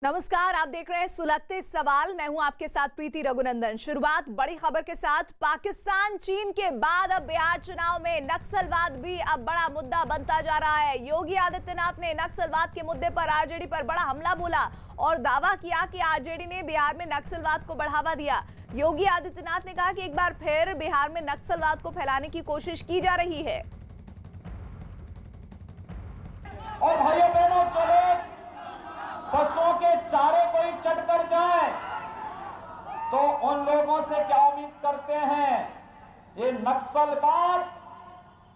नमस्कार, आप देख रहे हैं सुलगते सवाल। मैं हूं आपके साथ प्रीति रघुनंदन। शुरुआत बड़ी खबर के साथ। पाकिस्तान चीन के बाद अब बिहार चुनाव में नक्सलवाद भी अब बड़ा मुद्दा बनता जा रहा है। योगी आदित्यनाथ ने नक्सलवाद के मुद्दे पर आरजेडी पर बड़ा हमला बोला और दावा किया कि आरजेडी ने बिहार में नक्सलवाद को बढ़ावा दिया। योगी आदित्यनाथ ने कहा कि एक बार फिर बिहार में नक्सलवाद को फैलाने की कोशिश की जा रही है। और भाइयों बहनों, चलो पशुओं के चारे कोई चट कर जाए तो उन लोगों से क्या उम्मीद करते हैं। ये नक्सलवाद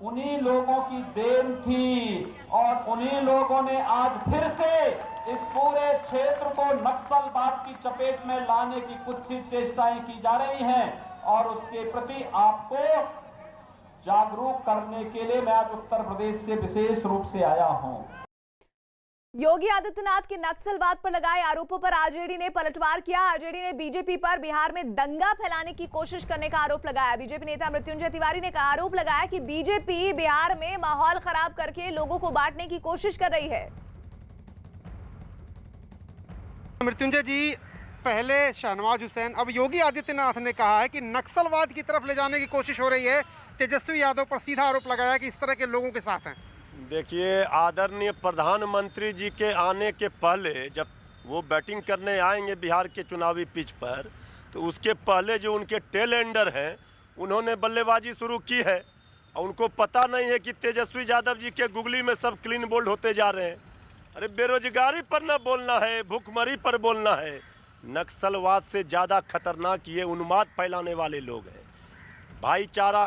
उन्हीं लोगों की देन थी और उन्हीं लोगों ने आज फिर से इस पूरे क्षेत्र को नक्सलवाद की चपेट में लाने की कुत्सित चेष्टाएं की जा रही हैं और उसके प्रति आपको जागरूक करने के लिए मैं आज उत्तर प्रदेश से विशेष रूप से आया हूं। योगी आदित्यनाथ के नक्सलवाद पर लगाए आरोपों पर आरजेडी ने पलटवार किया। आरजेडी ने बीजेपी पर बिहार में दंगा फैलाने की कोशिश करने का आरोप लगाया। बीजेपी नेता मृत्युंजय तिवारी ने आरोप लगाया कि बीजेपी बिहार में माहौल खराब करके लोगों को बांटने की कोशिश कर रही है। मृत्युंजय जी, पहले शाहनवाज हुसैन, अब योगी आदित्यनाथ ने कहा है कि नक्सलवाद की तरफ ले जाने की कोशिश हो रही है। तेजस्वी यादव पर सीधा आरोप लगाया कि इस तरह के लोगों के साथ हैं। देखिए, आदरणीय प्रधानमंत्री जी के आने के पहले जब वो बैटिंग करने आएंगे बिहार के चुनावी पिच पर, तो उसके पहले जो उनके टेल एंडर हैं उन्होंने बल्लेबाजी शुरू की है और उनको पता नहीं है कि तेजस्वी यादव जी के गुगली में सब क्लीन बोल्ड होते जा रहे हैं। अरे बेरोजगारी पर ना बोलना है, भूखमरी पर बोलना है। नक्सलवाद से ज़्यादा खतरनाक ये उन्माद फैलाने वाले लोग हैं, भाईचारा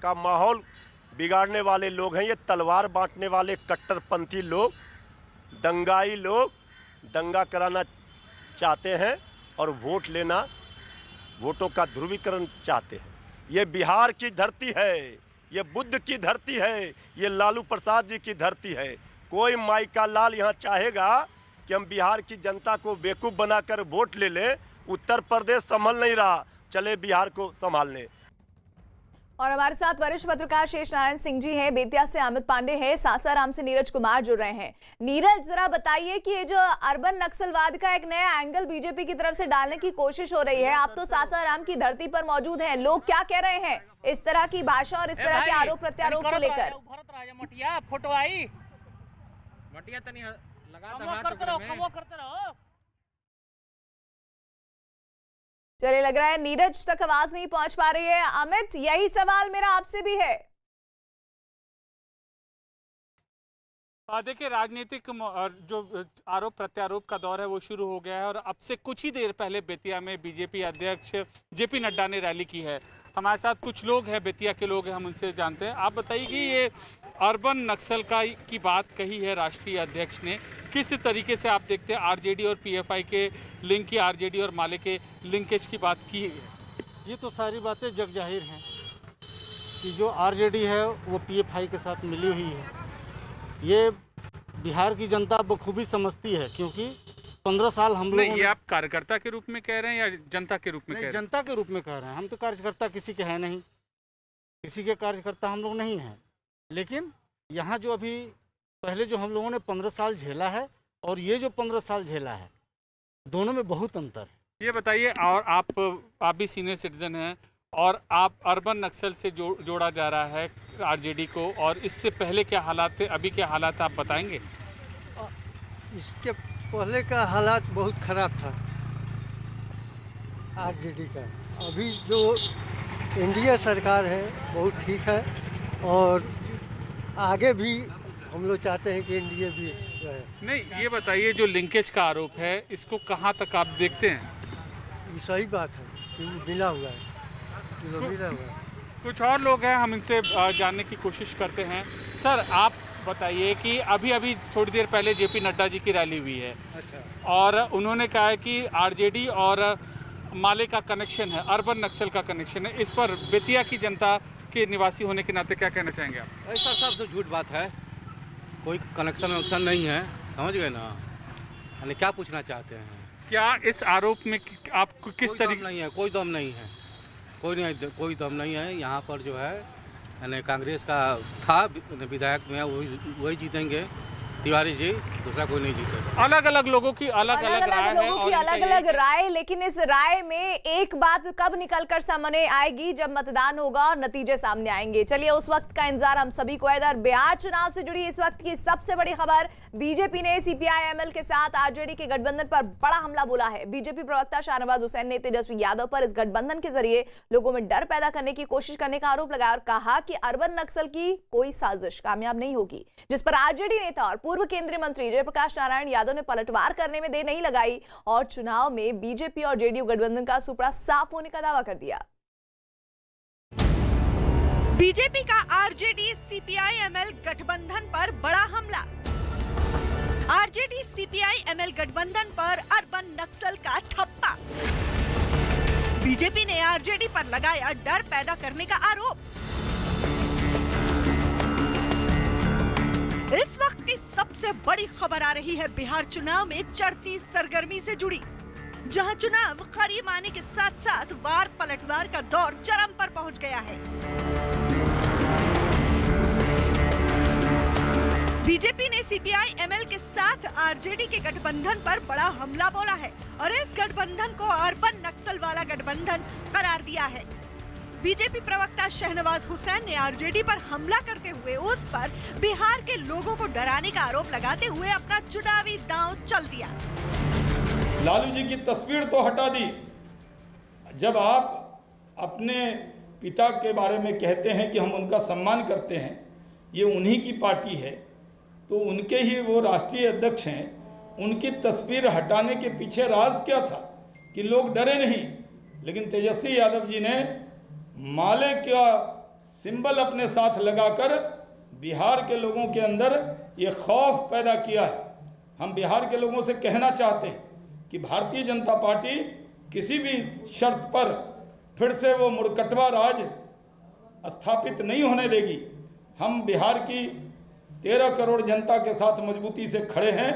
का माहौल बिगाड़ने वाले लोग हैं। ये तलवार बांटने वाले कट्टरपंथी लोग, दंगाई लोग दंगा कराना चाहते हैं और वोट लेना, वोटों का ध्रुवीकरण चाहते हैं। ये बिहार की धरती है, ये बुद्ध की धरती है, ये लालू प्रसाद जी की धरती है। कोई माई का लाल यहाँ चाहेगा कि हम बिहार की जनता को बेवकूफ़ बनाकर वोट ले लें। उत्तर प्रदेश संभल नहीं रहा, चले बिहार को संभाल लें। और हमारे साथ वरिष्ठ पत्रकार शेष नारायण सिंह जी हैं, बेतिया से अमित पांडे हैं, सासाराम से नीरज कुमार जुड़ रहे हैं। नीरज, जरा बताइए कि ये जो अर्बन नक्सलवाद का एक नया एंगल बीजेपी की तरफ से डालने की कोशिश हो रही है, आप तो सासाराम की धरती पर मौजूद हैं, लोग क्या कह रहे हैं इस तरह की भाषा और इस तरह के आरोप प्रत्यारोप को लेकर? चलिए, लग रहा है नीरज तक आवाज नहीं पहुंच पा रही है। अमित, यही सवाल मेरा आपसे भी है। देखिए, राजनीतिक जो आरोप प्रत्यारोप का दौर है वो शुरू हो गया है और अब से कुछ ही देर पहले बेतिया में बीजेपी अध्यक्ष जेपी नड्डा ने रैली की है। हमारे साथ कुछ लोग हैं, बेतिया के लोग हैं, हम उनसे जानते हैं। आप बताइए कि ये अर्बन नक्सल की बात कही है राष्ट्रीय अध्यक्ष ने, किस तरीके से आप देखते हैं आरजेडी और पीएफआई के लिंक की, आरजेडी और माले के लिंकेज की बात की है? ये तो सारी बातें जग जाहिर हैं कि जो आरजेडी है वो पीएफआई के साथ मिली हुई है। ये बिहार की जनता बखूबी समझती है, क्योंकि 15 साल हम लोग। ये आप कार्यकर्ता के रूप में कह रहे हैं या जनता के रूप में कह रहे हैं? जनता के रूप में कह रहे हैं। हम तो कार्यकर्ता किसी के हैं नहीं, किसी के कार्यकर्ता हम लोग नहीं हैं। लेकिन यहाँ जो अभी पहले जो हम लोगों ने 15 साल झेला है और ये जो 15 साल झेला है, दोनों में बहुत अंतर है। ये बताइए, और आप भी सीनियर सिटीजन हैं और आप अर्बन नक्सल से जोड़ा जा रहा है आरजेडी को, और इससे पहले क्या हालात थे, अभी क्या हालात आप बताएंगे? इसके पहले का हालात बहुत ख़राब था आरजेडी का। अभी जो एनडीए सरकार है बहुत ठीक है और आगे भी हम लोग चाहते हैं कि एनडीए भी रहे। नहीं, ये बताइए, जो लिंकेज का आरोप है इसको कहाँ तक आप देखते हैं? ये सही बात है कि मिला हुआ है, मिला हुआ है। कुछ और लोग हैं, हम इनसे जानने की कोशिश करते हैं। सर, आप बताइए कि अभी थोड़ी देर पहले जेपी नड्डा जी की रैली हुई है। अच्छा। और उन्होंने कहा है कि आरजेडी और माले का कनेक्शन है, अर्बन नक्सल का कनेक्शन है। इस पर बेतिया की जनता के निवासी होने के नाते क्या कहना चाहेंगे आप? ऐसा सब तो झूठ बात है, कोई कनेक्शन नहीं है, समझ गए ना? यानी क्या पूछना चाहते हैं? क्या इस आरोप में आपको किस तरीके? नहीं है, कोई दम नहीं है, कोई दम नहीं है। यहाँ पर जो है यानी कांग्रेस का था विधायक में, वही जीतेंगे। तिवारी जी, दूसरा कोई नहीं जीतेगा। अलग अलग लोगों की अलग अलग राय है, लोगों की और अलग अलग राय, लेकिन इस राय में एक बात कब निकलकर सामने आएगी, जब मतदान होगा और नतीजे सामने आएंगे। चलिए उस वक्त का इंतजार हम सभी को है। इधर बिहार चुनाव से जुड़ी इस वक्त की सबसे बड़ी खबर, बीजेपी ने सीपीआई-एमएल के साथ आरजेडी के गठबंधन पर बड़ा हमला बोला है। बीजेपी प्रवक्ता शाहनवाज हुसैन ने तेजस्वी यादव पर इस गठबंधन के जरिए लोगों में डर पैदा करने की कोशिश करने का आरोप लगाया और कहा कि अर्बन नक्सल की कोई साजिश कामयाब नहीं होगी, जिस पर आरजेडी नेता और पूर्व केंद्रीय मंत्री जयप्रकाश नारायण यादव ने पलटवार करने में देर नहीं लगाई और चुनाव में बीजेपी और जेडीयू गठबंधन का सुपड़ा साफ होने का दावा कर दिया। बीजेपी का आरजेडी सीपीआई-एमएल गठबंधन पर बड़ा हमला। आरजेडी सीपीआई-एमएल गठबंधन पर अर्बन नक्सल का ठप्पा। बीजेपी ने आरजेडी पर लगाया डर पैदा करने का आरोप। इस वक्त की सबसे बड़ी खबर आ रही है बिहार चुनाव में चढ़ती सरगर्मी से जुड़ी, जहां चुनाव करीब आने के साथ साथ वार पलटवार का दौर चरम पर पहुंच गया है। बीजेपी ने सीपीआई-एमएल के साथ आरजेडी के गठबंधन पर बड़ा हमला बोला है और इस गठबंधन को अर्बन नक्सल वाला गठबंधन करार दिया है। बीजेपी प्रवक्ता शाहनवाज हुसैन ने आरजेडी पर हमला करते हुए उस पर बिहार के लोगों को डराने का आरोप लगाते हुए अपना चुनावी दांव चल दिया। लालू जी की तस्वीर तो हटा दी। जब आप अपने पिता के बारे में कहते हैं कि हम उनका सम्मान करते हैं, ये उन्हीं की पार्टी है, तो उनके ही वो राष्ट्रीय अध्यक्ष हैं, उनकी तस्वीर हटाने के पीछे राज क्या था कि लोग डरे नहीं। लेकिन तेजस्वी यादव जी ने माले का सिंबल अपने साथ लगाकर बिहार के लोगों के अंदर ये खौफ पैदा किया है। हम बिहार के लोगों से कहना चाहते हैं कि भारतीय जनता पार्टी किसी भी शर्त पर फिर से वो मुड़कटवा राज स्थापित नहीं होने देगी। हम बिहार की 13 करोड़ जनता के साथ मजबूती से खड़े हैं।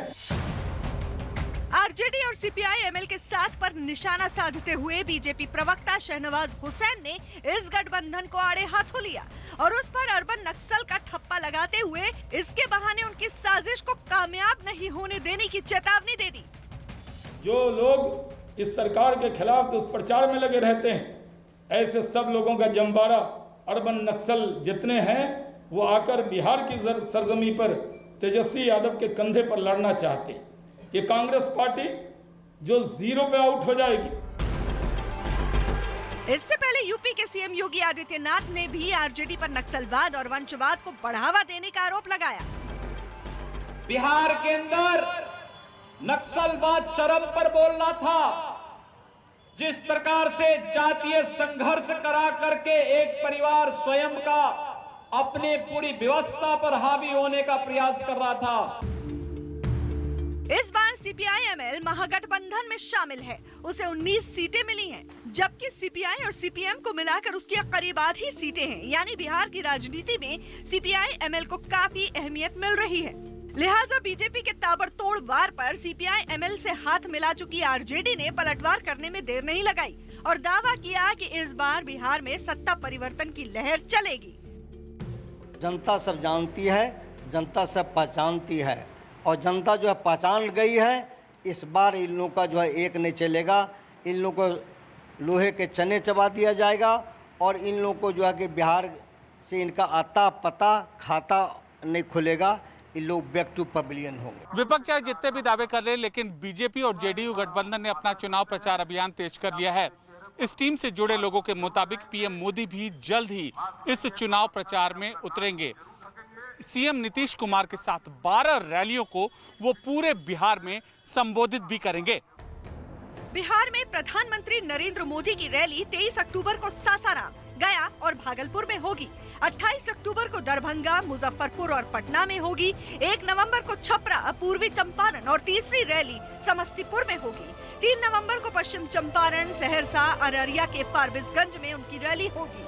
आरजेडी और सीपीआई-एमएल के साथ पर निशाना साधते हुए बीजेपी प्रवक्ता शाहनवाज हुसैन ने इस गठबंधन को आड़े हाथों लिया और उस पर अर्बन नक्सल का ठप्पा लगाते हुए इसके बहाने उनकी साजिश को कामयाब नहीं होने देने की चेतावनी दे दी। जो लोग इस सरकार के खिलाफ दुष्प्रचार में लगे रहते हैं, ऐसे सब लोगों का जमबाड़ा अर्बन नक्सल जितने हैं वो आकर बिहार की सरजमी पर तेजस्वी यादव के कंधे पर लड़ना चाहते। ये कांग्रेस पार्टी जो जीरो पे आउट हो जाएगी। इससे पहले यूपी के सीएम योगी आदित्यनाथ ने भी आरजेडी पर नक्सलवाद और वंशवाद को बढ़ावा देने का आरोप लगाया। बिहार के अंदर नक्सलवाद चरम पर बोलना था। जिस प्रकार से जातीय संघर्ष करा करके एक परिवार स्वयं का अपने पूरी व्यवस्था पर हावी होने का प्रयास कर रहा था। इस बार सीपीआई-एमएल महागठबंधन में शामिल है। उसे 19 सीटें मिली हैं, जबकि सीपीआई और सीपीएम को मिलाकर उसकी करीब आधी सीटें हैं। यानी बिहार की राजनीति में सीपीआई-एमएल को काफी अहमियत मिल रही है। लिहाजा बीजेपी के ताबड़तोड़ वार पर सीपीआई-एमएल से हाथ मिला चुकी आरजेडी ने पलटवार करने में देर नहीं लगाई और दावा किया कि इस बार बिहार में सत्ता परिवर्तन की लहर चलेगी। जनता सब जानती है, जनता सब पहचानती है और जनता जो है पहचान गई है। इस बार इन लोगों का जो है एक नहीं चलेगा। इन लोगों को लोहे के चने चबा दिया जाएगा और इन लोगों को जो है कि बिहार से इनका आता पता खाता नहीं खुलेगा। इन लोग बैक टू पवेलियन होंगे। विपक्ष चाहे जितने भी दावे कर रहे हैं, लेकिन बीजेपी और जेडीयू गठबंधन ने अपना चुनाव प्रचार अभियान तेज कर लिया है। इस टीम से जुड़े लोगों के मुताबिक पीएम मोदी भी जल्द ही इस चुनाव प्रचार में उतरेंगे। सीएम नीतीश कुमार के साथ 12 रैलियों को वो पूरे बिहार में संबोधित भी करेंगे। बिहार में प्रधानमंत्री नरेंद्र मोदी की रैली 23 अक्टूबर को सासाराम, गया और भागलपुर में होगी। 28 अक्टूबर को दरभंगा, मुजफ्फरपुर और पटना में होगी। 1 नवंबर को छपरा, पूर्वी चंपारण और तीसरी रैली समस्तीपुर में होगी। 3 नवंबर को पश्चिम चंपारण, सहरसा, अररिया के फारबिसगंज में उनकी रैली होगी।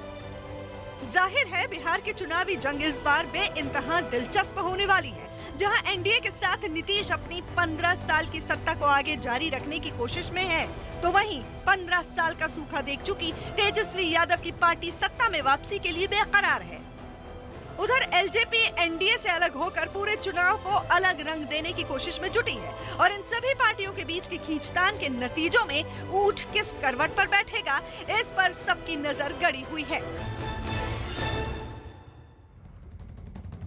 जाहिर है बिहार की चुनावी जंग इस बार बेइंतहा दिलचस्प होने वाली है, जहां एनडीए के साथ नीतीश अपनी 15 साल की सत्ता को आगे जारी रखने की कोशिश में है, तो वहीं 15 साल का सूखा देख चुकी तेजस्वी यादव की पार्टी सत्ता में वापसी के लिए बेकरार है। उधर एलजेपी एनडीए से अलग होकर पूरे चुनाव को अलग रंग देने की कोशिश में जुटी है और इन सभी पार्टियों के बीच की खींचतान के नतीजों में ऊंट किस करवट पर बैठेगा, इस पर सबकी नजर गड़ी हुई है।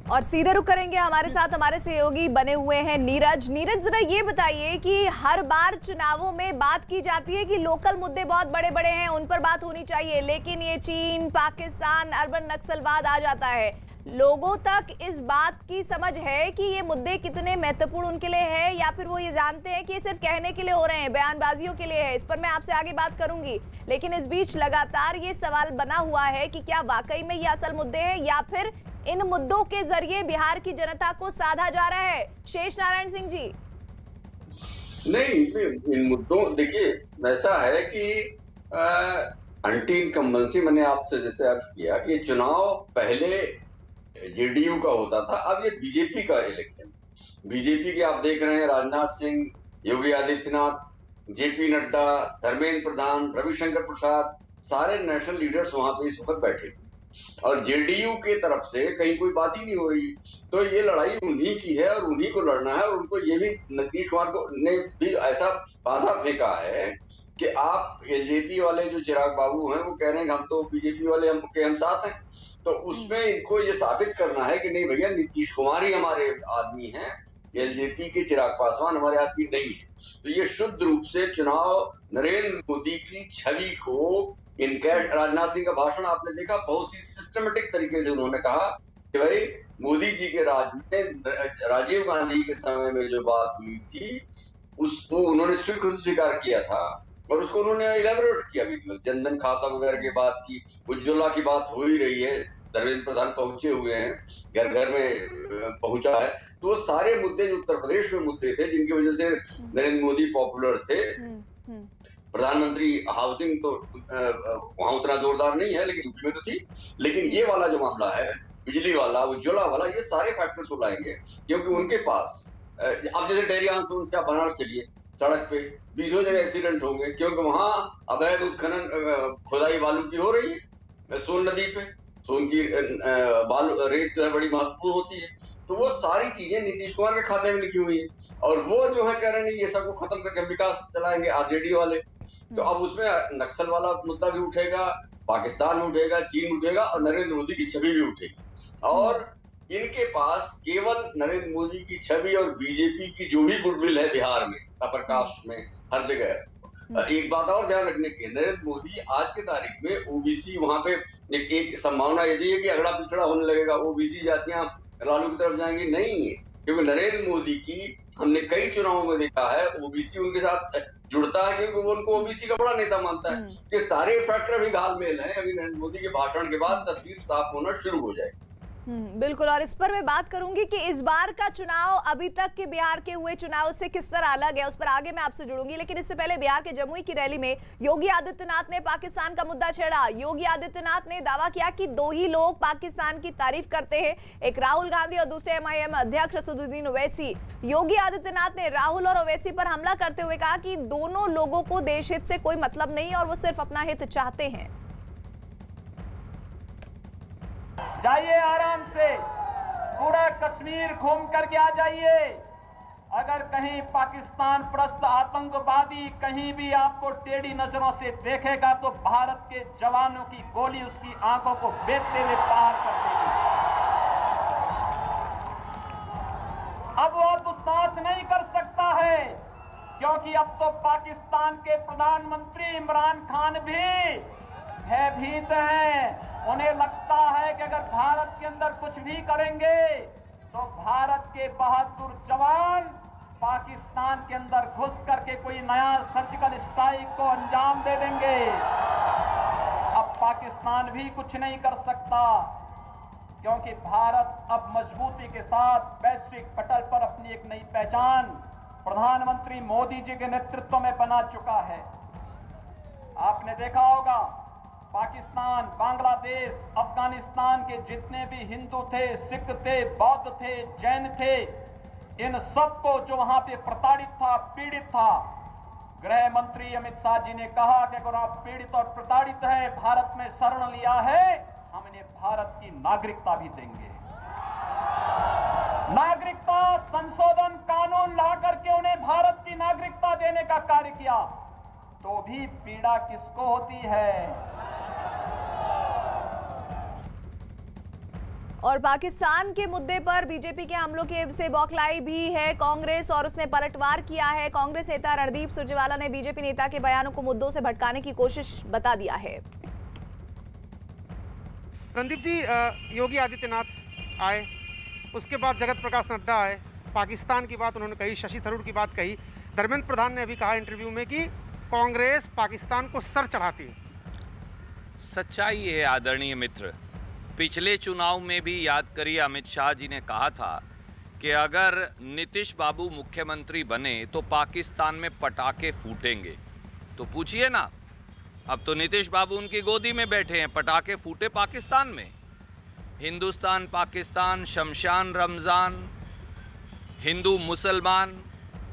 और सीधे रुक करेंगे, हमारे साथ हमारे सहयोगी बने हुए हैं नीरज। नीरज, जरा ये बताइए कि हर बार चुनावों में बात की जाती है कि लोकल मुद्दे बहुत बड़े बड़े हैं, उन पर बात होनी चाहिए, लेकिन ये चीन, पाकिस्तान, अर्बन नक्सलवाद आ जाता है। लोगों तक इस बात की समझ है कि ये मुद्दे कितने महत्वपूर्ण उनके लिए है, या फिर वो ये जानते हैं कि ये सिर्फ कहने के लिए हो रहे हैं, बयानबाजियों के लिए है? इस पर मैं आपसे आगे बात करूंगी, लेकिन इस बीच लगातार ये सवाल बना हुआ है कि क्या वाकई में ये असल मुद्दे हैं या फिर इन मुद्दों के जरिए बिहार की जनता को साधा जा रहा है? शेष नारायण सिंह जी। नहीं, इन मुद्दों, देखिए ऐसा है कि एंटी इनकम्बेंसी मैंने आपसे जैसे अर्ज किया कि चुनाव पहले जेडीयू का होता था, अब ये बीजेपी का इलेक्शन। बीजेपी के आप देख रहे हैं राजनाथ सिंह, योगी आदित्यनाथ, जेपी नड्डा, धर्मेंद्र प्रधान, रविशंकर प्रसाद, सारे नेशनल लीडर्स वहां पे इस वक्त बैठे और जेडीयू के तरफ से कहीं कोई बात ही नहीं हो रही। तो ये लड़ाई उन्हीं की है और उन्हीं को लड़ना है। और उनको ये भी नीतीश कुमार को ने भी ऐसा पासा फेंका है कि आप एलजेपी वाले जो चिराग बाबू हैं वो कह रहे हैं कि हम तो बीजेपी वाले हम साथ हैं, तो उसमें इनको ये साबित करना है कि नहीं भैया, नीतीश कुमार ही हमारे आदमी हैं, एलजेपी के चिराग पासवान हमारे आदमी नहीं है। तो ये शुद्ध रूप से चुनाव नरेंद्र मोदी की छवि को इनका, राजनाथ सिंह का भाषण आपने देखा, बहुत ही सिस्टमेटिक तरीके से उन्होंने कहा कि भाई मोदी जी के राज में राजीव गांधी के समय में जो बात हुई थी उसको उन्होंने स्वीकार किया था और उसको उन्होंने इलेबोरेट किया भी। जनधन खाता वगैरह की बात की, उज्ज्वला की बात हो ही रही है, धर्मेंद्र प्रधान पहुंचे हुए हैं, घर घर में पहुंचा है। तो वो सारे मुद्दे जो उत्तर प्रदेश में मुद्दे थे जिनकी वजह से नरेंद्र मोदी पॉपुलर थे, प्रधानमंत्री हाउसिंग तो वहां उतना जोरदार नहीं है लेकिन यूपी में तो थी, लेकिन ये वाला जो मामला है, बिजली वाला, उज्ज्वला वाला, ये सारे फैक्टर्स को लाएंगे क्योंकि उनके पास अब जैसे डेरी आंसू से बनारस चलिए, सड़क पे 20 जगह एक्सीडेंट होंगे क्योंकि वहां अवैध उत्खनन खुदाई बालू की हो रही है। सोन नदी पे सोन की बालू रेत जो है बड़ी महत्वपूर्ण होती है। तो वो सारी चीजें नीतीश कुमार के खाते में लिखी हुई है और वो जो है कह रहे हैं ये सबको खत्म करके विकास चलाएंगे आरजेडी वाले। तो अब उसमें नक्सल वाला मुद्दा भी उठेगा, पाकिस्तान में उठेगा, चीन उठेगा और नरेंद्र मोदी की छवि भी उठेगी। और इनके पास केवल नरेंद्र मोदी की छवि और बीजेपी की जो भी गुडविल है बिहार में, अपर कास्ट में, हर जगह। एक बात और ध्यान रखने की, नरेंद्र मोदी आज के तारीख में ओबीसी, वहां पे एक संभावना ये भी है कि अगड़ा पिछड़ा होने लगेगा, ओबीसी जातियां लालू की तरफ जाएंगी, नहीं, क्योंकि नरेंद्र मोदी की हमने कई चुनावों में देखा है ओबीसी उनके साथ जुड़ता है क्योंकि वो उनको ओबीसी का बड़ा नेता मानता है। कि सारे फैक्टर अभी घालमेल है, अभी नरेंद्र मोदी के भाषण के बाद तस्वीर साफ होना शुरू हो जाएगी। बिल्कुल, और इस पर मैं बात करूंगी कि इस बार का चुनाव अभी तक के बिहार के हुए चुनाव से किस तरह अलग है, उस पर आगे मैं आपसे जुड़ूंगी। लेकिन इससे पहले बिहार के जमुई की रैली में योगी आदित्यनाथ ने पाकिस्तान का मुद्दा छेड़ा। योगी आदित्यनाथ ने दावा किया कि दो ही लोग पाकिस्तान की तारीफ करते हैं, एक राहुल गांधी और दूसरे एमआईएम अध्यक्ष असदुद्दीन ओवैसी। योगी आदित्यनाथ ने राहुल और ओवैसी पर हमला करते हुए कहा कि दोनों लोगों को देश हित से कोई मतलब नहीं और वो सिर्फ अपना हित चाहते हैं। जाइए आराम से, पूरा कश्मीर घूम करके आ जाइए। अगर कहीं पाकिस्तान परस्त आतंकवादी कहीं भी आपको टेढ़ी नजरों से देखेगा तो भारत के जवानों की गोली उसकी आंखों को बेचते हुए पार कर देगी। अब वो दुस्साहस नहीं कर सकता है क्योंकि अब तो पाकिस्तान के प्रधानमंत्री इमरान खान भी भयभीत हैं। उन्हें लगता है कि अगर भारत के अंदर कुछ भी करेंगे तो भारत के बहादुर जवान पाकिस्तान के अंदर घुस करके कोई नया सर्जिकल स्ट्राइक को अंजाम दे देंगे। अब पाकिस्तान भी कुछ नहीं कर सकता क्योंकि भारत अब मजबूती के साथ वैश्विक पटल पर अपनी एक नई पहचान प्रधानमंत्री मोदी जी के नेतृत्व में बना चुका है। आपने देखा होगा पाकिस्तान, बांग्लादेश, अफगानिस्तान के जितने भी हिंदू थे, सिख थे, बौद्ध थे, जैन थे, इन सबको जो वहां पे प्रताड़ित था, पीड़ित था, गृह मंत्री अमित शाह जी ने कहा कि अगर आप पीड़ित और प्रताड़ित हैं, भारत में शरण लिया है, हम इन्हें भारत की नागरिकता भी देंगे। नागरिकता संशोधन कानून ला करके उन्हें भारत की नागरिकता देने का कार्य किया, तो भी पीड़ा किसको होती है? और पाकिस्तान के मुद्दे पर बीजेपी के हमलों के से बौखलाई भी है कांग्रेस और उसने पलटवार किया है। कांग्रेस नेता रणदीप सुरजेवाला ने बीजेपी नेता के बयानों को मुद्दों से भटकाने की कोशिश बता दिया है। रणदीप जी, योगी आदित्यनाथ आए, उसके बाद जगत प्रकाश नड्डा आए, पाकिस्तान की बात उन्होंने कही, शशि थरूर की बात कही। धर्मेंद्र प्रधान ने अभी कहा इंटरव्यू में कि कांग्रेस पाकिस्तान को सर चढ़ाती है। सच्चाई है आदरणीय मित्र, पिछले चुनाव में भी याद करिए अमित शाह जी ने कहा था कि अगर नीतीश बाबू मुख्यमंत्री बने तो पाकिस्तान में पटाखे फूटेंगे। तो पूछिए ना, अब तो नीतीश बाबू उनकी गोदी में बैठे हैं, पटाखे फूटे पाकिस्तान में। हिंदुस्तान पाकिस्तान, शमशान रमज़ान, हिंदू मुसलमान,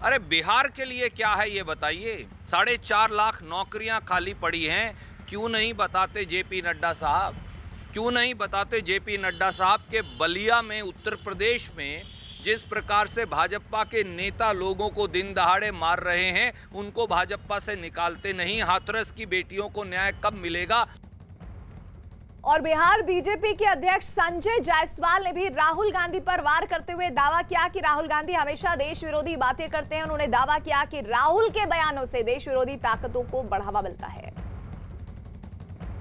अरे बिहार के लिए क्या है ये बताइए। 4.5 लाख नौकरियां खाली पड़ी हैं, क्यों नहीं बताते जेपी नड्डा साहब? क्यों नहीं बताते जेपी नड्डा साहब के बलिया में उत्तर प्रदेश में जिस प्रकार से भाजपा के नेता लोगों को दिन दहाड़े मार रहे हैं, उनको भाजपा से निकालते नहीं? हाथरस की बेटियों को न्याय कब मिलेगा? और बिहार बीजेपी के अध्यक्ष संजय जायसवाल ने भी राहुल गांधी पर वार करते हुए दावा किया कि राहुल गांधी हमेशा देश विरोधी बातें करते हैं। उन्होंने दावा किया कि राहुल के बयानों से देश विरोधी ताकतों को बढ़ावा मिलता है।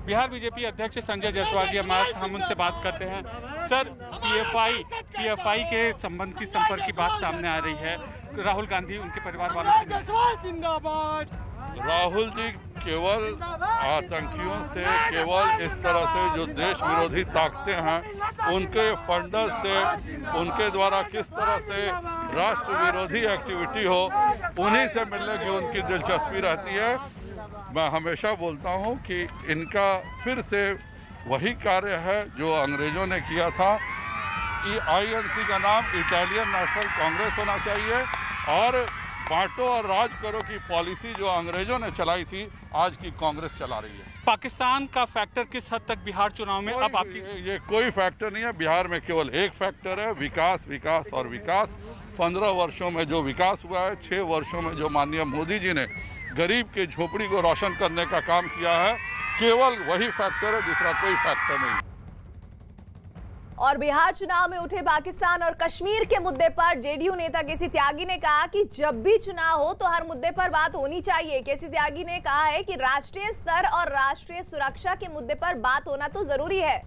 बिहार बीजेपी अध्यक्ष संजय जायसवाल जी हमारे, हम उनसे बात करते हैं। सर, पीएफआई के संबंध की संपर्क की बात सामने आ रही है, राहुल गांधी उनके परिवार वालों से जिंदाबाद। राहुल जी केवल आतंकियों से, केवल इस तरह से जो देश विरोधी ताकतें हैं उनके फंडर्स से, उनके द्वारा किस तरह से राष्ट्र विरोधी एक्टिविटी हो, उन्हीं से मिलने की उनकी दिलचस्पी रहती है। मैं हमेशा बोलता हूं कि इनका फिर से वही कार्य है जो अंग्रेज़ों ने किया था कि आईएनसी का नाम इटालियन नेशनल कांग्रेस होना चाहिए, और बांटो और राज करो की पॉलिसी जो अंग्रेज़ों ने चलाई थी आज की कांग्रेस चला रही है। पाकिस्तान का फैक्टर किस हद तक बिहार चुनाव में अब आपकी? ये कोई फैक्टर नहीं है। बिहार में केवल एक फैक्टर है, विकास, विकास और विकास। 15 वर्षों में जो विकास हुआ है, 6 वर्षों में जो माननीय मोदी जी ने गरीब के झोपड़ी को रोशन करने का काम किया है, केवल वही फैक्टर है, दूसरा कोई फैक्टर नहीं। और बिहार चुनाव में उठे पाकिस्तान और कश्मीर के मुद्दे पर जेडीयू नेता केसी त्यागी ने कहा कि जब भी चुनाव हो तो हर मुद्दे पर बात होनी चाहिए। केसी त्यागी ने कहा है कि राष्ट्रीय स्तर और राष्ट्रीय सुरक्षा के मुद्दे पर बात होना तो जरूरी है।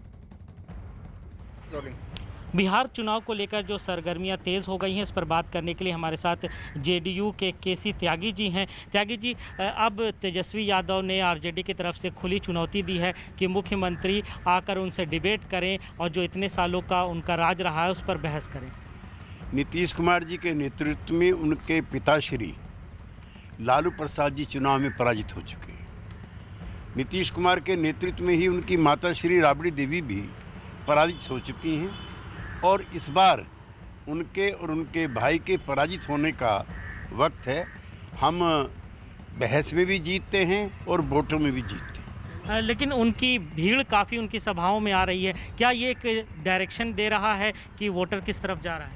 बिहार चुनाव को लेकर जो सरगर्मियां तेज़ हो गई हैं, इस पर बात करने के लिए हमारे साथ जेडीयू के केसी त्यागी जी हैं। त्यागी जी, अब तेजस्वी यादव ने आरजेडी की तरफ से खुली चुनौती दी है कि मुख्यमंत्री आकर उनसे डिबेट करें और जो इतने सालों का उनका राज रहा है उस पर बहस करें। नीतीश कुमार जी के नेतृत्व में उनके पिताश्री लालू प्रसाद जी चुनाव में पराजित हो चुके हैं। नीतीश कुमार के नेतृत्व में ही उनकी माताश्री राबड़ी देवी भी पराजित हो चुकी हैं, और इस बार उनके और उनके भाई के पराजित होने का वक्त है। हम बहस में भी जीतते हैं और वोटों में भी जीतते हैं। लेकिन उनकी भीड़ काफ़ी उनकी सभाओं में आ रही है, क्या ये एक डायरेक्शन दे रहा है कि वोटर किस तरफ जा रहा है?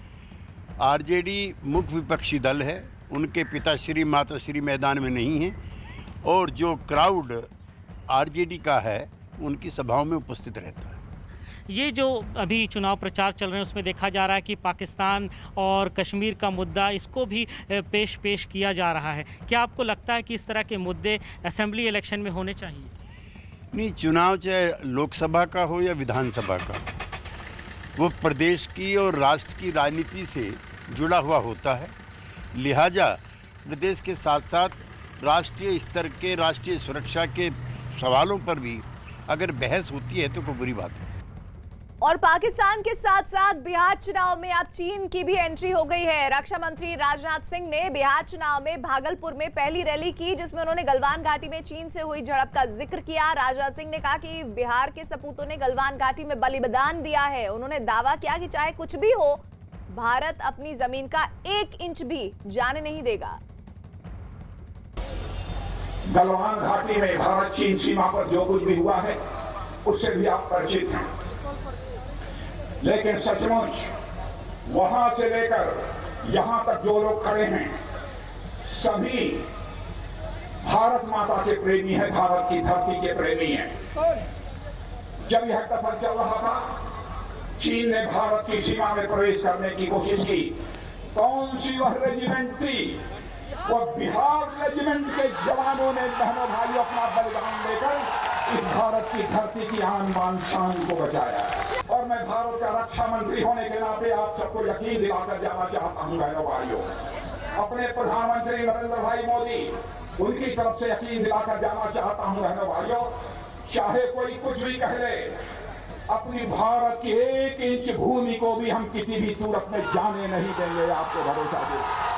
आरजेडी मुख्य विपक्षी दल है, उनके पिताश्री माताश्री मैदान में नहीं हैं, और जो क्राउड आरजेडी का है उनकी सभाओं में उपस्थित रहता है। ये जो अभी चुनाव प्रचार चल रहे हैं उसमें देखा जा रहा है कि पाकिस्तान और कश्मीर का मुद्दा, इसको भी पेश किया जा रहा है। क्या आपको लगता है कि इस तरह के मुद्दे असेंबली इलेक्शन में होने चाहिए? नहीं, चुनाव चाहे लोकसभा का हो या विधानसभा का, वो प्रदेश की और राष्ट्र की राजनीति से जुड़ा हुआ होता है। लिहाजा प्रदेश के साथ साथ राष्ट्रीय स्तर के, राष्ट्रीय सुरक्षा के सवालों पर भी अगर बहस होती है तो कोई बुरी बात है। और पाकिस्तान के साथ साथ बिहार चुनाव में अब चीन की भी एंट्री हो गई है। रक्षा मंत्री राजनाथ सिंह ने बिहार चुनाव में भागलपुर में पहली रैली की, जिसमें उन्होंने गलवान घाटी में चीन से हुई झड़प का जिक्र किया। राजनाथ सिंह ने कहा कि बिहार के सपूतों ने गलवान घाटी में बलिदान दिया है। उन्होंने दावा किया कि चाहे कुछ भी हो, भारत अपनी जमीन का 1 इंच भी जाने नहीं देगा। गलवान घाटी में भारत चीन सीमा पर जो कुछ भी हुआ है उससे भी आप परिचित हैं, लेकिन सचमुच वहां से लेकर यहां तक जो लोग खड़े हैं सभी भारत माता के प्रेमी हैं, भारत की धरती के प्रेमी हैं। जब यह कथन चल रहा था, चीन ने भारत की सीमा में प्रवेश करने की कोशिश की। कौन सी वह रेजिमेंट थी? वह बिहार रेजिमेंट के जवानों ने, बहनों भाइयों, अपना बलिदान देकर इस भारत की धरती की आन बान शान को बचाया। और मैं भारत का रक्षा मंत्री होने के नाते आप सबको यकीन दिलाकर जाना चाहता हूं बहनों भाइयों, अपने प्रधानमंत्री नरेंद्र भाई मोदी, उनकी तरफ से यकीन दिलाकर जाना चाहता हूं बहनों भाइयों, चाहे कोई कुछ भी कह ले, अपनी भारत की 1 इंच भूमि को भी हम किसी भी सूरत में जाने नहीं देंगे, आपको भरोसा दे।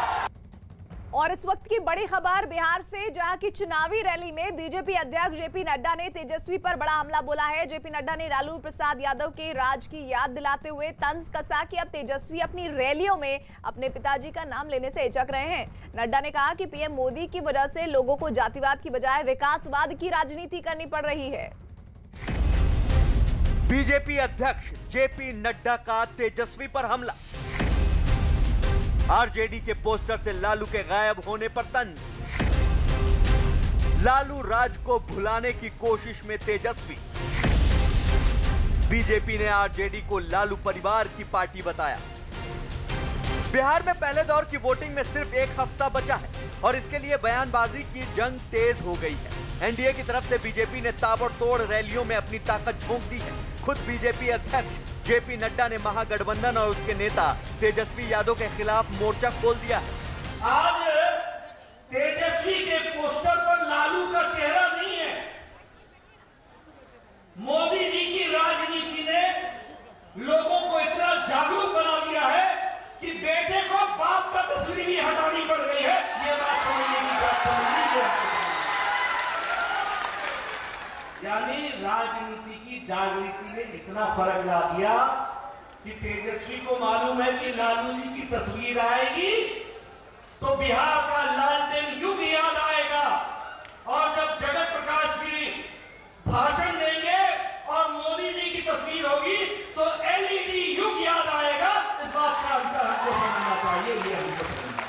और इस वक्त की बड़ी खबर बिहार से, जहां की चुनावी रैली में बीजेपी अध्यक्ष जेपी नड्डा ने तेजस्वी पर बड़ा हमला बोला है। जेपी नड्डा ने लालू प्रसाद यादव के राज की याद दिलाते हुए तंज कसा कि अब तेजस्वी अपनी रैलियों में अपने पिताजी का नाम लेने से हिचक रहे हैं। नड्डा ने कहा कि पीएम मोदी की वजह से लोगों को जातिवाद की बजाय विकासवाद की राजनीति करनी पड़ रही है। बीजेपी अध्यक्ष जेपी नड्डा का तेजस्वी पर हमला। आरजेडी के पोस्टर से लालू के गायब होने पर तंज। लालू राज को भुलाने की कोशिश में तेजस्वी। बीजेपी ने आरजेडी को लालू परिवार की पार्टी बताया। बिहार में पहले दौर की वोटिंग में सिर्फ 1 हफ्ता बचा है और इसके लिए बयानबाजी की जंग तेज हो गई है। एनडीए की तरफ से बीजेपी ने ताबड़तोड़ रैलियों में अपनी ताकत झोंक दी है। खुद बीजेपी अध्यक्ष जेपी नड्डा ने महागठबंधन और उसके नेता तेजस्वी यादव के खिलाफ मोर्चा खोल दिया है। आज तेजस्वी के पोस्टर पर लालू का चेहरा नहीं है। मोदी जी की राजनीति ने लोगों को इतना जागरूक बना दिया है कि बेटे को बाप का तस्वीर भी हटानी पड़ गई है। ये बात समझने की बात समझनी। यानी राजनीति की जागृति ने इतना फर्क ला दिया कि तेजस्वी को मालूम है कि लालू जी की तस्वीर आएगी तो बिहार का लालटेन युग याद आएगा, और जब जगत प्रकाश जी भाषण देंगे और मोदी जी की तस्वीर होगी तो एलईडी युग याद आएगा। इस बात का आंसर हमको समझना चाहिए, ये हमको समझना।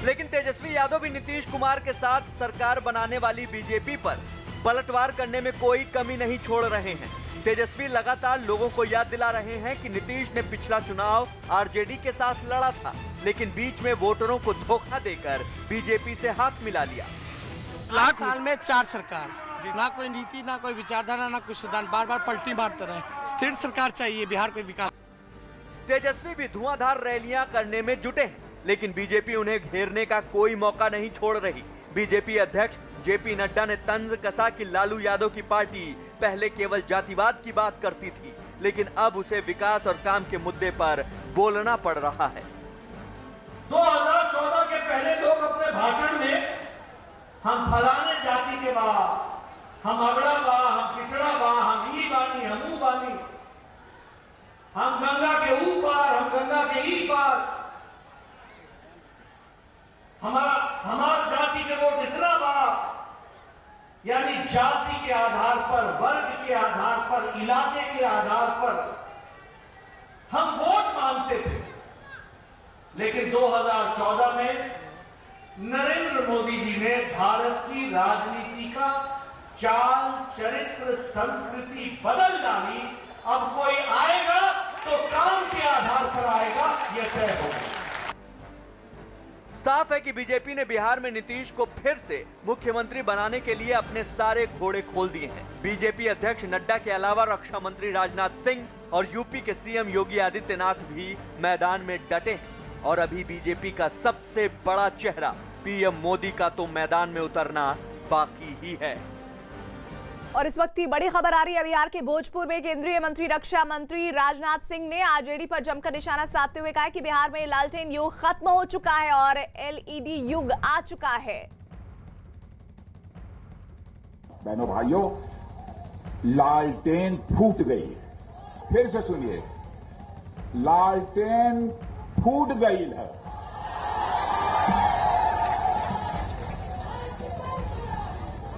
लेकिन तेजस्वी यादव भी नीतीश कुमार के साथ सरकार बनाने वाली बीजेपी पर पलटवार करने में कोई कमी नहीं छोड़ रहे हैं। तेजस्वी लगातार लोगों को याद दिला रहे हैं कि नीतीश ने पिछला चुनाव आरजेडी के साथ लड़ा था, लेकिन बीच में वोटरों को धोखा देकर बीजेपी से हाथ मिला लिया। 8 साल में 4 सरकार, ना कोई नीति, ना कोई विचारधारा, ना कुछ सुधार, बार बार पलटी मारते रहे। स्थिर सरकार चाहिए बिहार को विकास। तेजस्वी भी धुआंधार रैलियां करने में जुटे हैं, लेकिन बीजेपी उन्हें घेरने का कोई मौका नहीं छोड़ रही। बीजेपी अध्यक्ष जेपी नड्डा ने तंज कसा कि लालू यादव की पार्टी पहले केवल जातिवाद की बात करती थी, लेकिन अब उसे विकास और काम के मुद्दे पर बोलना पड़ रहा है। 2014 के पहले लोग अपने भाषण में हम फलाने जाति के बा, हम अगड़ा बा, हम पिछड़ा बा, हम ई बानी, हम ऊ बानी, हम गंगा के ऊ पार, हम गंगा के ई पार, हमारा जाति के वोट इतना बा। यानी जाति के आधार पर, वर्ग के आधार पर, इलाके के आधार पर हम वोट मांगते थे। लेकिन 2014 में नरेंद्र मोदी जी ने भारत की राजनीति का चाल, चरित्र, संस्कृति बदल डाली। अब कोई आएगा तो काम के आधार पर आएगा, यह तय होगा। साफ है कि बीजेपी ने बिहार में नीतीश को फिर से मुख्यमंत्री बनाने के लिए अपने सारे घोड़े खोल दिए हैं। बीजेपी अध्यक्ष नड्डा के अलावा रक्षा मंत्री राजनाथ सिंह और यूपी के सीएम योगी आदित्यनाथ भी मैदान में डटे हैं। और अभी बीजेपी का सबसे बड़ा चेहरा पीएम मोदी का तो मैदान में उतरना बाकी ही है। और इस वक्त की बड़ी खबर आ रही है बिहार के भोजपुर में। केंद्रीय मंत्री रक्षा मंत्री राजनाथ सिंह ने आरजेडी पर जमकर निशाना साधते हुए कहा कि बिहार में लालटेन युग खत्म हो चुका है और एलईडी युग आ चुका है। बहनों भाइयों, लालटेन फूट गई है। फिर से सुनिए, लालटेन फूट गई है।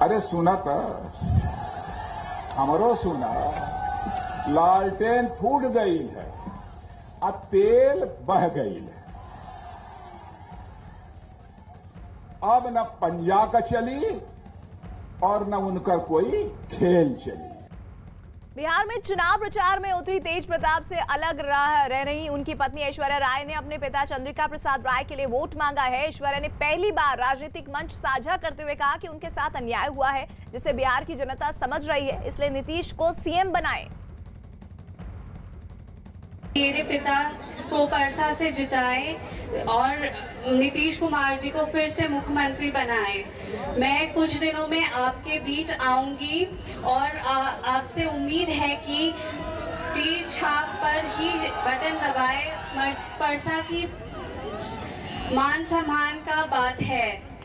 अरे सुना था, हमरो सुना, लालटेन फूट गई है। अब तेल बह गई, अब न पंजा का चली और न उनका कोई खेल चली। बिहार में चुनाव प्रचार में उतरी तेज प्रताप से अलग रह रही उनकी पत्नी ऐश्वर्या राय ने अपने पिता चंद्रिका प्रसाद राय के लिए वोट मांगा है। ऐश्वर्या ने पहली बार राजनीतिक मंच साझा करते हुए कहा कि उनके साथ अन्याय हुआ है, जिसे बिहार की जनता समझ रही है, इसलिए नीतीश को सीएम बनाएं। मेरे पिता को परसा से जिताए और नीतीश कुमार जी को फिर से मुख्यमंत्री बनाए। मैं कुछ दिनों में आपके बीच आऊंगी और आपसे उम्मीद है कि तीर छाप पर ही बटन दबाए। परसा की मान सम्मान का बात है।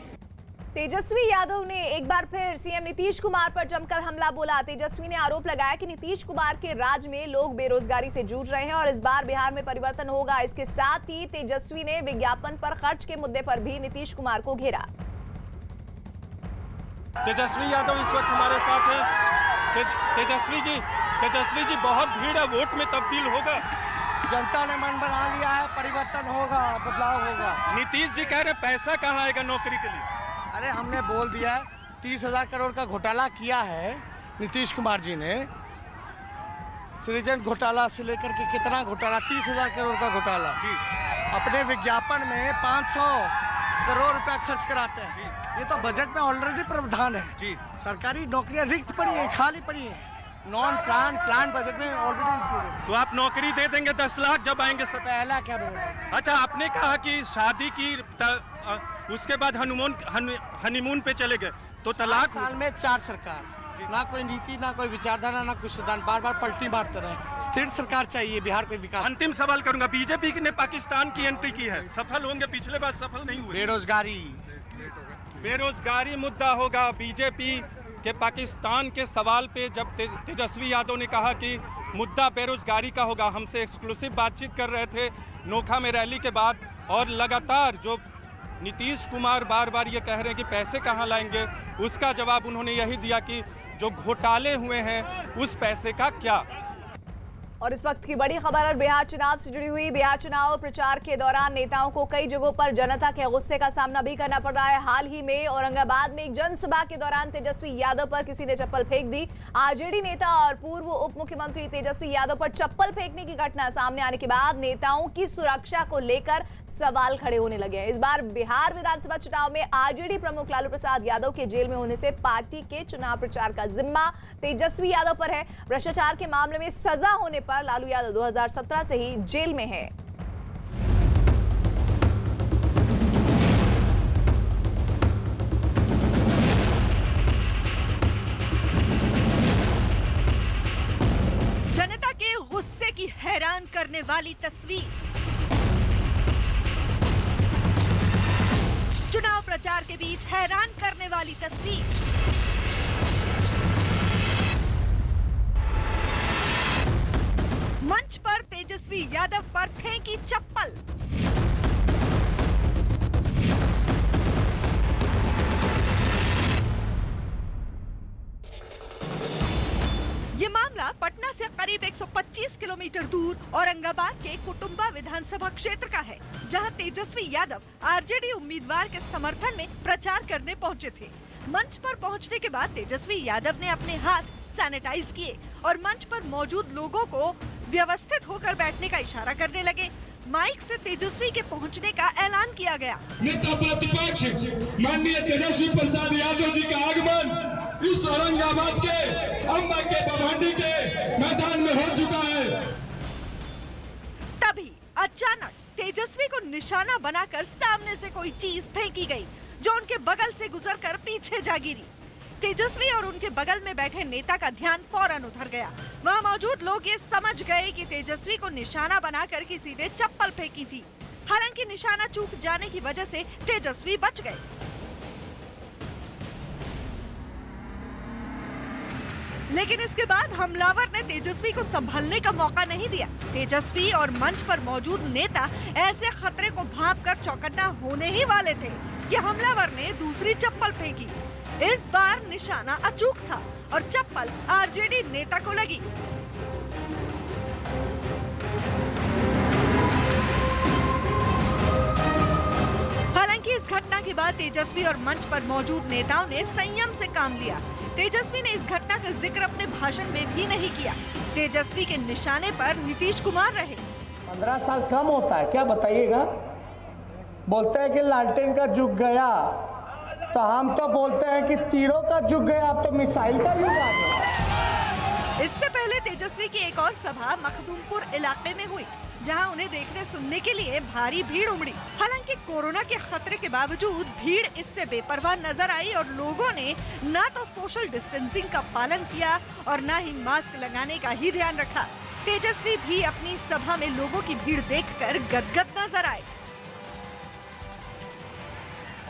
तेजस्वी यादव ने एक बार फिर सीएम नीतीश कुमार पर जमकर हमला बोला। तेजस्वी ने आरोप लगाया कि नीतीश कुमार के राज में लोग बेरोजगारी से जूझ रहे हैं और इस बार बिहार में परिवर्तन होगा। इसके साथ ही तेजस्वी ने विज्ञापन पर खर्च के मुद्दे पर भी नीतीश कुमार को घेरा। तेजस्वी यादव इस वक्त हमारे साथ हैं। तेजस्वी जी बहुत भीड़ है, वोट में तब्दील होगा। जनता ने मन बना लिया है, परिवर्तन होगा, बदलाव होगा। नीतीश जी कह रहे पैसा कहाँ आएगा नौकरी के लिए? अरे हमने बोल दिया 30,000 करोड़ का घोटाला किया है नीतीश कुमार जी ने। सृजन घोटाला से लेकर के कितना घोटाला, 30,000 करोड़ का घोटाला। अपने विज्ञापन में 500 करोड़ रुपया खर्च कराते हैं। ये तो बजट में ऑलरेडी प्रावधान है। सरकारी नौकरियां रिक्त पड़ी है, खाली पड़ी है, नॉन प्लान बजट में ऑलरेडी। तो आप नौकरी दे देंगे 10 लाख जब आएंगे? सब पहला क्या बोल? अच्छा, आपने कहा कि शादी की उसके बाद हनीमून पे चले गए तो तलाक। साल में 4 सरकार, ना कोई नीति, ना कोई विचारधारा, ना कुछ सिद्धांत, बार बार पलटी मारते रहे। स्थिर सरकार चाहिए बिहार को विकास। अंतिम सवाल करूंगा, बीजेपी ने पाकिस्तान की एंट्री की है, सफल होंगे? पिछले बार सफल नहीं हुए। बेरोजगारी मुद्दा होगा। बीजेपी के पाकिस्तान के सवाल पे जब तेजस्वी यादव ने कहा कि मुद्दा बेरोजगारी का होगा, हमसे एक्सक्लूसिव बातचीत कर रहे थे नोखा में रैली के बाद, और लगातार जो नीतीश कुमार बार बार ये कह रहे हैं कि पैसे कहाँ लाएंगे, उसका जवाब उन्होंने यही दिया कि जो घोटाले हुए हैं उस पैसे का क्या। और इस वक्त की बड़ी खबर बिहार चुनाव से जुड़ी हुई। बिहार चुनाव प्रचार के दौरान नेताओं को कई जगहों पर जनता के गुस्से का सामना भी करना पड़ रहा है। हाल ही में औरंगाबाद में एक जनसभा के दौरान तेजस्वी यादव पर किसी ने चप्पल फेंक दी। आरजेडी नेता और पूर्व उप मुख्यमंत्री तेजस्वी यादव पर चप्पल फेंकने की घटना सामने आने के बाद नेताओं की सुरक्षा को लेकर सवाल खड़े होने लगे हैं। इस बार बिहार विधानसभा चुनाव में आरजेडी प्रमुख लालू प्रसाद यादव के जेल में होने से पार्टी के चुनाव प्रचार का जिम्मा तेजस्वी यादव पर है। भ्रष्टाचार के मामले में सजा होने पर लालू यादव 2017 से ही जेल में है। जनता के गुस्से की हैरान करने वाली तस्वीर। चुनाव प्रचार के बीच हैरान करने वाली तस्वीर। मंच पर तेजस्वी यादव पर फेंकी चप्पल। ये मामला पटना से करीब 125 किलोमीटर दूर औरंगाबाद के कुटुंबा विधानसभा क्षेत्र का है, जहां तेजस्वी यादव आरजेडी उम्मीदवार के समर्थन में प्रचार करने पहुंचे थे। मंच पर पहुंचने के बाद तेजस्वी यादव ने अपने हाथ सैनिटाइज किए और मंच पर मौजूद लोगों को व्यवस्थित होकर बैठने का इशारा करने लगे। माइक से तेजस्वी के पहुंचने का ऐलान किया गया। नेता प्रतिपक्ष माननीय तेजस्वी प्रसाद यादव जी का आगमन इस औरंगाबाद के अम्बा के बभांडी के मैदान में हो चुका है। तभी अचानक तेजस्वी को निशाना बनाकर सामने से कोई चीज फेंकी गई, जो उनके बगल से गुजरकर पीछे जा गिरी। तेजस्वी और उनके बगल में बैठे नेता का ध्यान फौरन उधर गया। वहां मौजूद लोग ये समझ गए कि तेजस्वी को निशाना बनाकर किसी ने चप्पल फेंकी थी। हालांकि निशाना चूक जाने की वजह से तेजस्वी बच गए। लेकिन इसके बाद हमलावर ने तेजस्वी को संभलने का मौका नहीं दिया। तेजस्वी और मंच पर मौजूद नेता ऐसे खतरे को भांपकर चौकन्ना होने ही वाले थे कि हमलावर ने दूसरी चप्पल फेंकी। इस बार निशाना अचूक था और चप्पल आरजेडी नेता को लगी। घटना के बाद तेजस्वी और मंच पर मौजूद नेताओं ने संयम से काम लिया। तेजस्वी ने इस घटना का जिक्र अपने भाषण में भी नहीं किया। तेजस्वी के निशाने पर नीतीश कुमार रहे। 15 साल कम होता है क्या, बताइएगा? बोलते हैं कि लालटेन का युग गया, तो हम तो बोलते हैं कि तीरों का युग गया, अब तो मिसाइल का युग आ गया। इससे पहले तेजस्वी की एक और सभा मखदूमपुर इलाके में हुई, जहां उन्हें देखने सुनने के लिए भारी भीड़ उमड़ी। हालांकि कोरोना के खतरे के बावजूद भीड़ इससे बेपरवाह नजर आई और लोगों ने न तो सोशल डिस्टेंसिंग का पालन किया और न ही मास्क लगाने का ही ध्यान रखा। तेजस्वी भी अपनी सभा में लोगों की भीड़ देखकर गदगद नजर आए।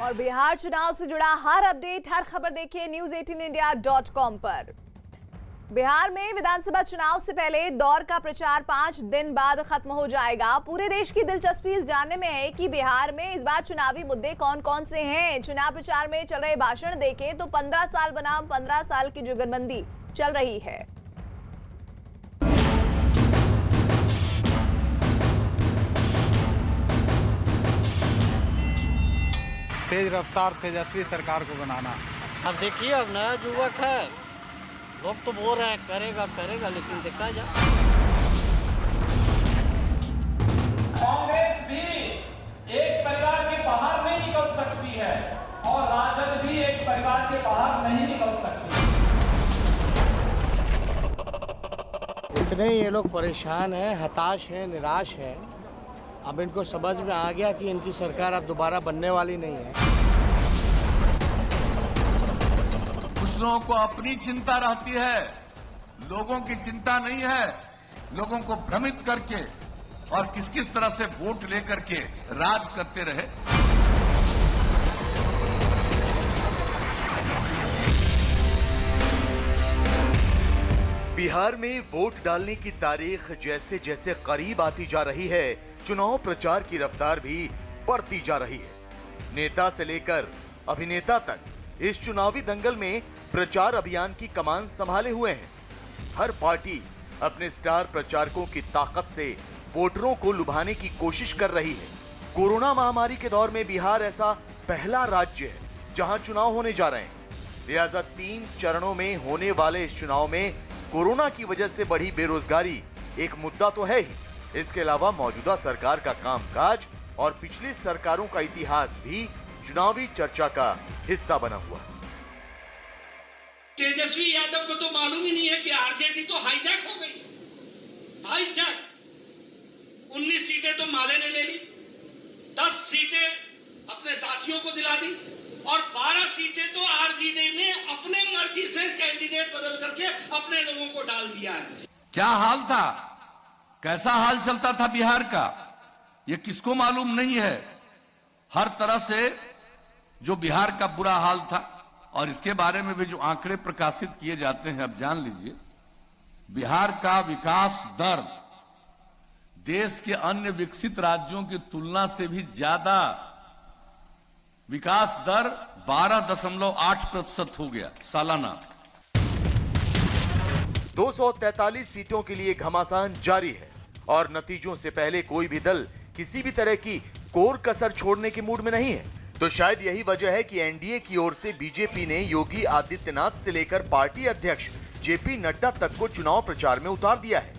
और बिहार चुनाव से जुड़ा हर अपडेट, हर खबर देखिए news18india.com पर। बिहार में विधानसभा चुनाव से पहले दौर का प्रचार 5 दिन बाद खत्म हो जाएगा। पूरे देश की दिलचस्पी इस जानने में है कि बिहार में इस बार चुनावी मुद्दे कौन कौन से हैं। चुनाव प्रचार में चल रहे भाषण देखें तो 15 साल बनाम 15 साल की जुगलबंदी चल रही है। तेज रफ्तार तेजस्वी सरकार को बनाना। अब देखिए, अब नया युवक है, लोग तो बोल रहे हैं करेगा करेगा, लेकिन देखा जाए। कांग्रेस भी एक परिवार के बाहर नहीं निकल सकती है और राजद भी एक परिवार के बाहर नहीं निकल सकती। इतने ये लोग परेशान हैं, हताश हैं, निराश हैं। अब इनको समझ में आ गया कि इनकी सरकार अब दोबारा बनने वाली नहीं है। कुछ लोगों को अपनी चिंता रहती है, लोगों की चिंता नहीं है। लोगों को भ्रमित करके और किस किस तरह से वोट लेकर के राज करते रहे। बिहार में वोट डालने की तारीख जैसे जैसे करीब आती जा रही है, चुनाव प्रचार की रफ्तार भी बढ़ती जा रही है। नेता से लेकर अभिनेता तक इस चुनावी दंगल में प्रचार अभियान की कमान संभाले हुए हैं। हर पार्टी अपने स्टार प्रचारकों की ताकत से वोटरों को लुभाने की कोशिश कर रही है। कोरोना महामारी के दौर में बिहार ऐसा पहला राज्य है जहां चुनाव होने जा रहे हैं। लिहाजा 3 चरणों में होने वाले इस चुनाव में कोरोना की वजह से बढ़ी बेरोजगारी एक मुद्दा तो है ही। इसके अलावा मौजूदा सरकार का कामकाज और पिछली सरकारों का इतिहास भी चुनावी चर्चा का हिस्सा बना हुआ है। तेजस्वी यादव को तो मालूम ही नहीं है कि आरजेडी तो हाईजैक हो गई। हाईजैक 19 सीटें तो माले ने ले ली, 10 सीटें अपने साथियों को दिला दी और 12 सीटें तो आरजेडी ने अपने मर्जी से कैंडिडेट बदल करके अपने लोगों को डाल दिया है। क्या हाल था, कैसा हाल चलता था बिहार का, ये किसको मालूम नहीं है। हर तरह से जो बिहार का बुरा हाल था और इसके बारे में भी जो आंकड़े प्रकाशित किए जाते हैं, अब जान लीजिए, बिहार का विकास दर देश के अन्य विकसित राज्यों की तुलना से भी ज्यादा, विकास दर 12.8% हो गया सालाना। 243 सीटों के लिए घमासान जारी है और नतीजों से पहले कोई भी दल किसी भी तरह की कोर कसर छोड़ने के मूड में नहीं है। तो शायद यही वजह है कि एनडीए की ओर से बीजेपी ने योगी आदित्यनाथ से लेकर पार्टी अध्यक्ष जेपी नड्डा तक को चुनाव प्रचार में उतार दिया है।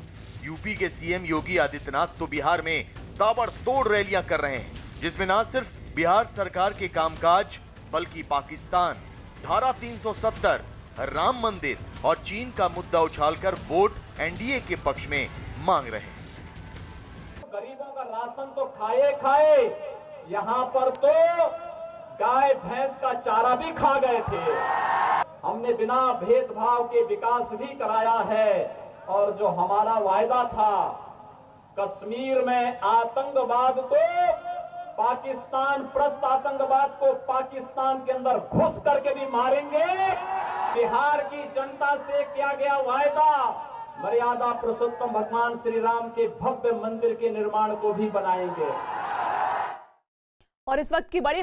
यूपी के सीएम योगी आदित्यनाथ तो बिहार में ताबड़तोड़ रैलियां कर रहे हैं, जिसमें न सिर्फ बिहार सरकार के कामकाज बल्कि पाकिस्तान, धारा 370, राम मंदिर और चीन का मुद्दा उछालकर वोट एनडीए के पक्ष में मांग रहे हैं। गरीबों का राशन तो खाए, यहाँ पर तो गाय भैंस का चारा भी खा गए थे। हमने बिना भेदभाव के विकास भी कराया है और जो हमारा वायदा था, कश्मीर में आतंकवाद को पाकिस्तान, प्रस्त आतंकवाद को पाकिस्तान के अंदर घुस करके भी मारेंगे। बिहार की जनता से किया गया वायदा, मर्यादा पुरुषोत्तम भगवान श्री राम के भव्य मंदिर के निर्माण को भी बनाएंगे। और इस वक्त की बड़ी